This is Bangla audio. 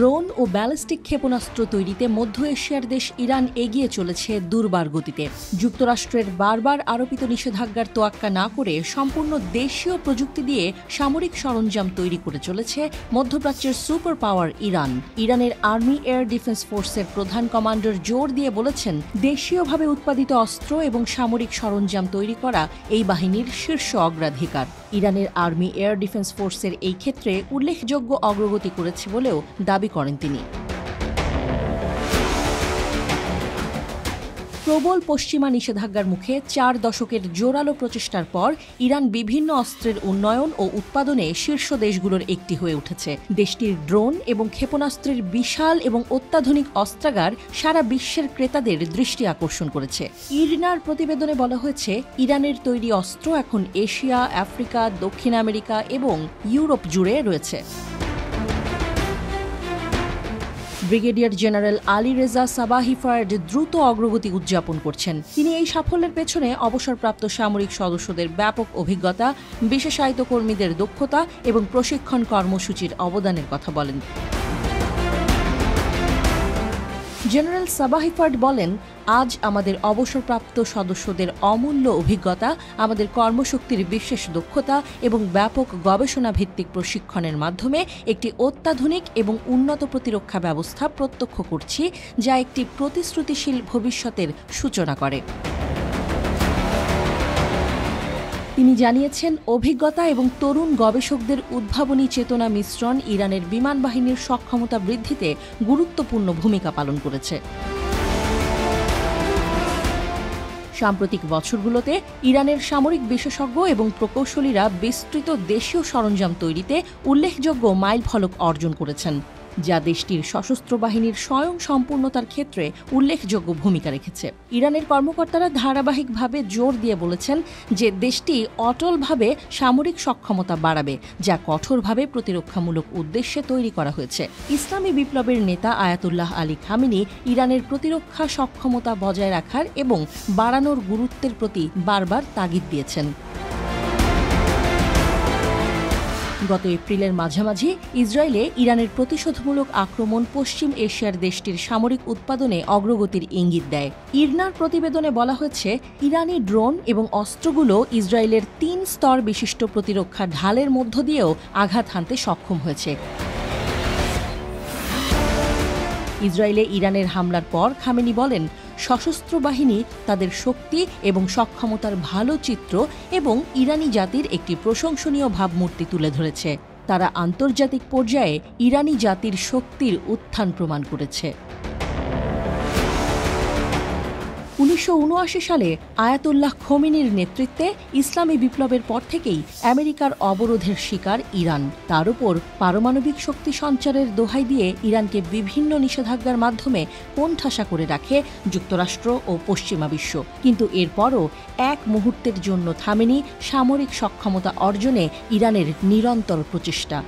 ড্রোন ও ব্যালিস্টিক ক্ষেপণাস্ত্র তৈরিতে মধ্য এশিয়ার দেশ ইরান এগিয়ে চলেছে দুর্বার গতিতে। যুক্তরাষ্ট্রের বারবার আরোপিত নিষেধাজ্ঞার তোয়াক্কা না করে সম্পূর্ণ দেশীয় প্রযুক্তি দিয়ে সামরিক সরঞ্জাম তৈরি করে চলেছে মধ্যপ্রাচ্যের সুপার পাওয়ার ইরান। ইরানের আর্মি এয়ার ডিফেন্স ফোর্সের প্রধান কমান্ডার জোর দিয়ে বলেছেন, দেশীয়ভাবে উৎপাদিত অস্ত্র এবং সামরিক সরঞ্জাম তৈরি করা এই বাহিনীর শীর্ষ অগ্রাধিকার। ইরানের আর্মি এয়ার ডিফেন্স ফোর্সের এই ক্ষেত্রে উল্লেখযোগ্য অগ্রগতি করেছে বলেও দাবি করেন তিনি। প্রবল পশ্চিমা নিষেধাজ্ঞার মুখে 4 দশকের জোরালো প্রচেষ্টার পর ইরান বিভিন্ন অস্ত্রের উন্নয়ন ও উৎপাদনে শীর্ষ দেশগুলোর একটি হয়ে উঠেছে। দেশটির ড্রোন এবং ক্ষেপণাস্ত্রের বিশাল এবং অত্যাধুনিক অস্ত্রাগার সারা বিশ্বের ক্রেতাদের দৃষ্টি আকর্ষণ করেছে। ইরনার প্রতিবেদনে বলা হয়েছে, ইরানের তৈরি অস্ত্র এখন এশিয়া, আফ্রিকা, দক্ষিণ আমেরিকা এবং ইউরোপ জুড়ে রয়েছে। ব্রিগেডিয়ার জেনারেল আলী রেজা সাবাহিফার্ড দ্রুত অগ্রগতি উদযাপন করছেন। তিনি এই সাফল্যের পেছনে অবসরপ্রাপ্ত সামরিক সদস্যদের ব্যাপক অভিজ্ঞতা, বিশেষায়িত কর্মীদের দক্ষতা এবং প্রশিক্ষণ কর্মসূচির অবদানের কথা বলেন। জেনারেল সাবাহিফার্ড বলেন, আজ আমাদের অবসরপ্রাপ্ত সদস্যদের অমূল্য অভিজ্ঞতা, আমাদের কর্মশক্তির বিশেষ দক্ষতা এবং ব্যাপক গবেষণা ভিত্তিক প্রশিক্ষণের মাধ্যমে একটি অত্যাধুনিক এবং উন্নত প্রতিরক্ষা ব্যবস্থা প্রত্যক্ষ করছি, যা একটি প্রতিশ্রুতিশীল ভবিষ্যতের সূচনা করে। তিনি জানিয়েছেন, অভিজ্ঞতা এবং তরুণ গবেষকদের উদ্ভাবনী চেতনা মিশ্রণ ইরানের বিমান বাহিনীর সক্ষমতা বৃদ্ধিতে গুরুত্বপূর্ণ ভূমিকা পালন করেছে। সাম্প্রতিক বছরগুলোতে ইরানের সামরিক বিশেষজ্ঞ এবং প্রকৌশলীরা বিস্তৃত দেশীয় সরঞ্জাম তৈরিতে উল্লেখযোগ্য মাইলফলক অর্জন করেছেন, যা দেশটির সশস্ত্র বাহিনীর স্বয়ং সম্পূর্ণতার ক্ষেত্রে উল্লেখযোগ্য ভূমিকা রেখেছে। ইরানের কর্মকর্তারা ধারাবাহিকভাবে জোর দিয়ে বলেছেন যে দেশটি অটলভাবে সামরিক সক্ষমতা বাড়াবে, যা কঠোরভাবে প্রতিরক্ষামূলক উদ্দেশ্যে তৈরি করা হয়েছে। ইসলামী বিপ্লবের নেতা আয়াতুল্লাহ আলী খামেনি ইরানের প্রতিরক্ষা সক্ষমতা বজায় রাখার এবং বাড়ানোর গুরুত্বের প্রতি বারবার তাগিদ দিয়েছেন। গত এপ্রিলের মাঝামাঝি ইসরায়েলে ইরানের প্রতিশোধমূলক আক্রমণ পশ্চিম এশিয়ার দেশটির সামরিক উৎপাদনে অগ্রগতির ইঙ্গিত দেয়। ইরনার প্রতিবেদনে বলা হয়েছে, ইরানি ড্রোন এবং অস্ত্রগুলো ইসরায়েলের 3 স্তর বিশিষ্ট প্রতিরক্ষা ঢালের মধ্য দিয়েও আঘাত হানতে সক্ষম হয়েছে। ইসরায়েলে ইরানের হামলার পর খামেনি বলেন, সশস্ত্র বাহিনী তাদের শক্তি এবং সক্ষমতার ভালো চিত্র এবং ইরানি জাতির একটি প্রশংসনীয় ভাবমূর্তি তুলে ধরেছে। তারা আন্তর্জাতিক পর্যায়ে ইরানি জাতির শক্তির উত্থান প্রমাণ করেছে। 1979 সালে আয়াতুল্লাহ খোমেনির নেতৃত্বে ইসলামী বিপ্লবের পর থেকেই আমেরিকার অবরোধের শিকার ইরান। তার উপর পারমাণবিক শক্তি সঞ্চারের দোহাই দিয়ে ইরানকে বিভিন্ন নিষেধাজ্ঞার মাধ্যমে কোণঠাসা করে রাখে যুক্তরাষ্ট্র ও পশ্চিমা বিশ্ব। কিন্তু এরপরও এক মুহূর্তের জন্য থামেনি সামরিক সক্ষমতা অর্জনে ইরানের নিরন্তর প্রচেষ্টা।